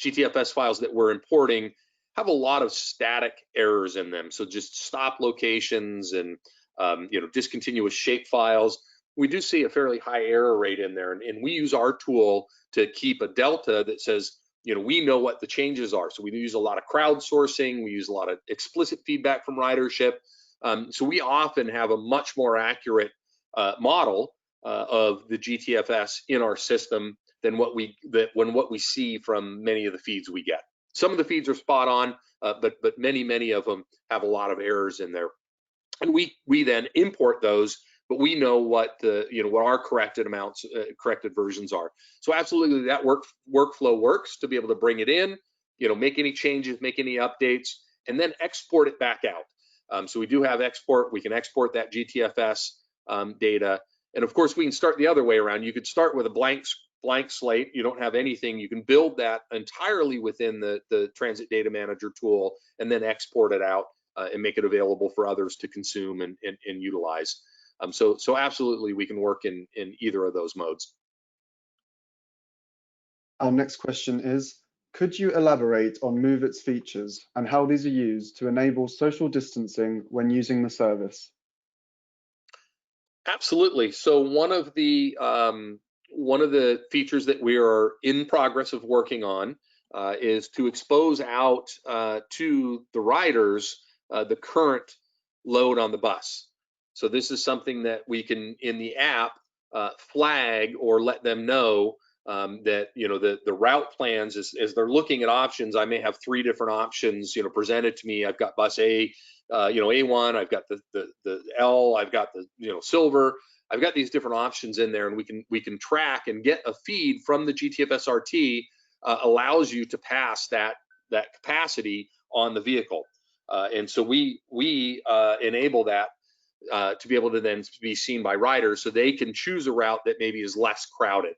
GTFS files that we're importing have a lot of static errors in them. So just stop locations and discontinuous shape files. We do see a fairly high error rate in there, and we use our tool to keep a delta that says, we know what the changes are. So we use a lot of crowdsourcing, we use a lot of explicit feedback from ridership. So we often have a much more accurate model of the GTFS in our system than what we see from many of the feeds we get. Some of the feeds are spot on, but many of them have a lot of errors in there, and we then import those. But we know what what our corrected versions are. So absolutely, that workflow works to be able to bring it in, make any changes, make any updates, and then export it back out. So we do have export. We can export that GTFS data, and of course we can start the other way around. You could start with a blank slate. You don't have anything. You can build that entirely within the Transit Data Manager tool, and then export it out and make it available for others to consume and utilize. So absolutely, we can work in either of those modes. Our next question is, could you elaborate on Move It's features and how these are used to enable social distancing when using the service? Absolutely. So one of the features that we are in progress of working on is to expose out to the riders the current load on the bus. So this is something that we can, in the app, flag or let them know that the route plans as they're looking at options. I may have 3 different options presented to me. I've got bus A A1, I've got the L, I've got the silver. I've got these different options in there, and we can track and get a feed from the GTFS RT. Allows you to pass that capacity on the vehicle, and so we enable that to be able to then be seen by riders, so they can choose a route that maybe is less crowded.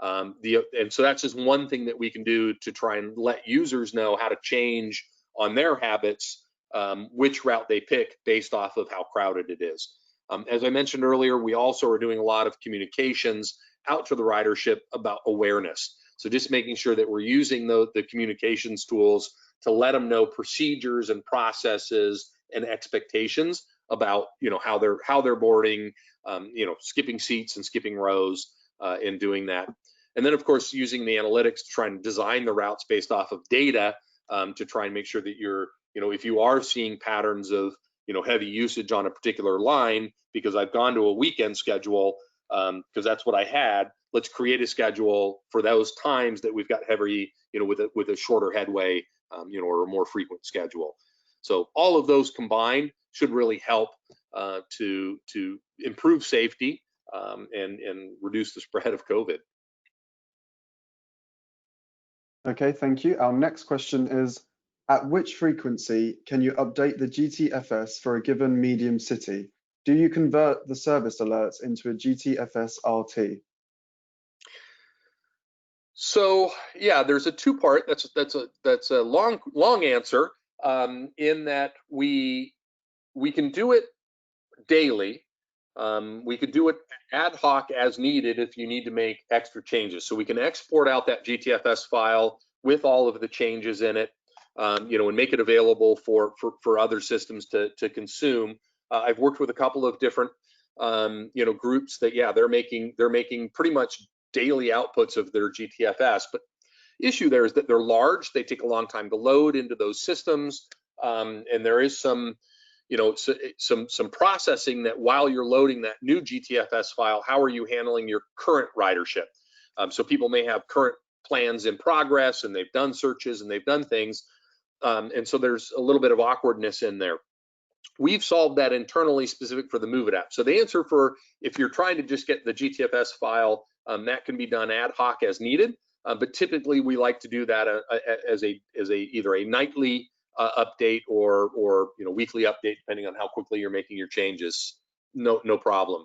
And so that's just one thing that we can do to try and let users know how to change on their habits, which route they pick based off of how crowded it is. As I mentioned earlier, we also are doing a lot of communications out to the ridership about awareness. So just making sure that we're using the communications tools to let them know procedures and processes and expectations about how they're boarding, skipping seats and skipping rows, in doing that. And then, of course, using the analytics to try and design the routes based off of data, to try and make sure that you're, if you are seeing patterns of, heavy usage on a particular line, because I've gone to a weekend schedule, because that's what I had, let's create a schedule for those times that we've got heavy, with a shorter headway, or a more frequent schedule. So all of those combined should really help to improve safety, and reduce the spread of COVID. Okay, thank you. Our next question is, at which frequency can you update the GTFS for a given medium city? Do you convert the service alerts into a GTFS RT? So yeah, there's a two-part. That's a long answer. In that we can do it daily. We could do it ad hoc as needed if you need to make extra changes. So we can export out that GTFS file with all of the changes in it, and make it available for other systems to consume. I've worked with a couple of different groups that, yeah, they're making pretty much daily outputs of their GTFS. But issue there is that they're large. They take a long time to load into those systems, and there is some some processing that while you're loading that new GTFS file, how are you handling your current ridership? So people may have current plans in progress, and they've done searches and they've done things, and so there's a little bit of awkwardness in there. We've solved that internally, specific for the Move It app. So the answer for if you're trying to just get the GTFS file, that can be done ad hoc as needed. But typically we like to do that as either a nightly update or weekly update, depending on how quickly you're making your changes. No problem.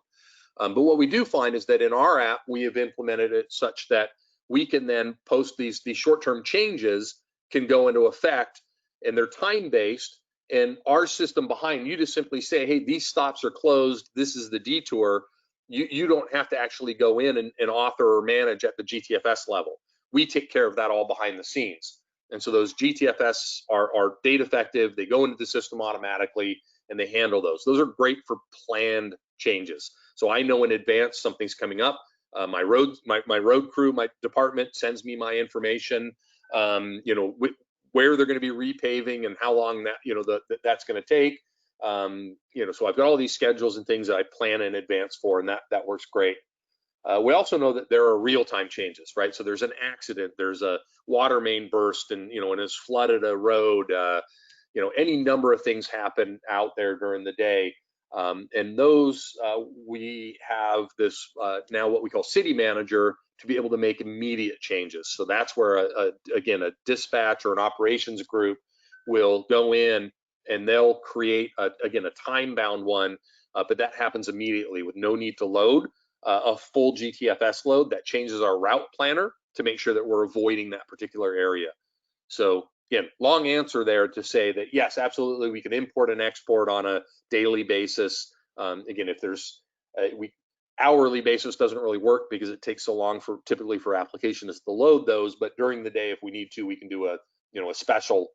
But what we do find is that in our app, we have implemented it such that we can then post these short-term changes can go into effect, and they're time-based. And our system behind you to simply say, hey, these stops are closed, this is the detour. You don't have to actually go in and author or manage at the GTFS level. We take care of that all behind the scenes. And so those GTFS are date effective. They go into the system automatically, and they handle those. Those are great for planned changes. So I know in advance something's coming up. My road crew, my department sends me my information. Where they're going to be repaving and how long that's going to take. So I've got all these schedules and things that I plan in advance for, and that works great. We also know that there are real-time changes, right? So there's an accident, there's a water main burst, and and it's flooded a road. Any number of things happen out there during the day, and those we have this now what we call City Manager to be able to make immediate changes. So that's where again a dispatch or an operations group will go in, and they'll create again a time-bound one, but that happens immediately with no need to load a full GTFS load. That changes our route planner to make sure that we're avoiding that particular area. So again, long answer there to say that yes, absolutely, we can import and export on a daily basis. Again, if there's hourly basis doesn't really work because it takes so long typically for applications to load those. But during the day, if we need to, we can do a special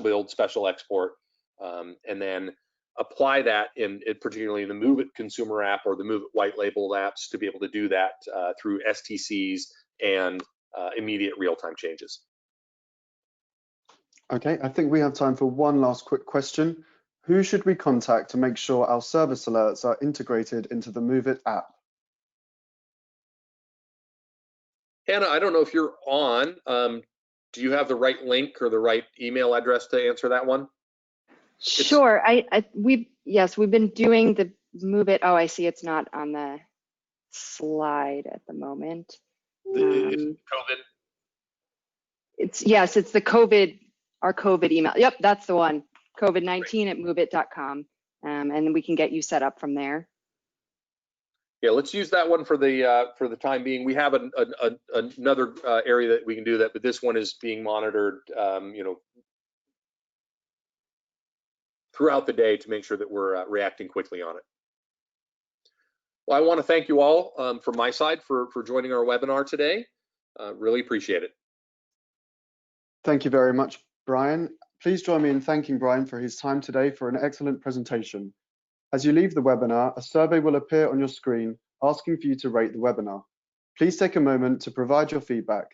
build, special export, and then apply that particularly in the Move It consumer app or the Move It white label apps to be able to do that through STCs and immediate real-time changes. Okay, I think we have time for one last quick question. Who should we contact to make sure our service alerts are integrated into the Move It app? Hannah, I don't know if you're on. Do you have the right link or the right email address to answer that one? Sure. We've been doing the move it. Oh, I see. It's not on the slide at the moment. It's COVID. It's the our COVID email. Yep, that's the one. COVID-19@moveit.com. And then we can get you set up from there. Yeah, let's use that one for the time being. We have another area that we can do that, but this one is being monitored, throughout the day to make sure that we're reacting quickly on it. Well, I want to thank you all from my side for joining our webinar today. Really appreciate it. Thank you very much, Brian. Please join me in thanking Brian for his time today for an excellent presentation. As you leave the webinar, a survey will appear on your screen asking for you to rate the webinar. Please take a moment to provide your feedback.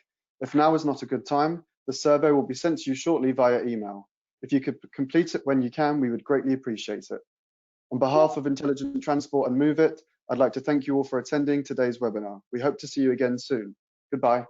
If now is not a good time, the survey will be sent to you shortly via email. If you could complete it when you can, we would greatly appreciate it. On behalf of Intelligent Transport and Move It, I'd like to thank you all for attending today's webinar. We hope to see you again soon. Goodbye.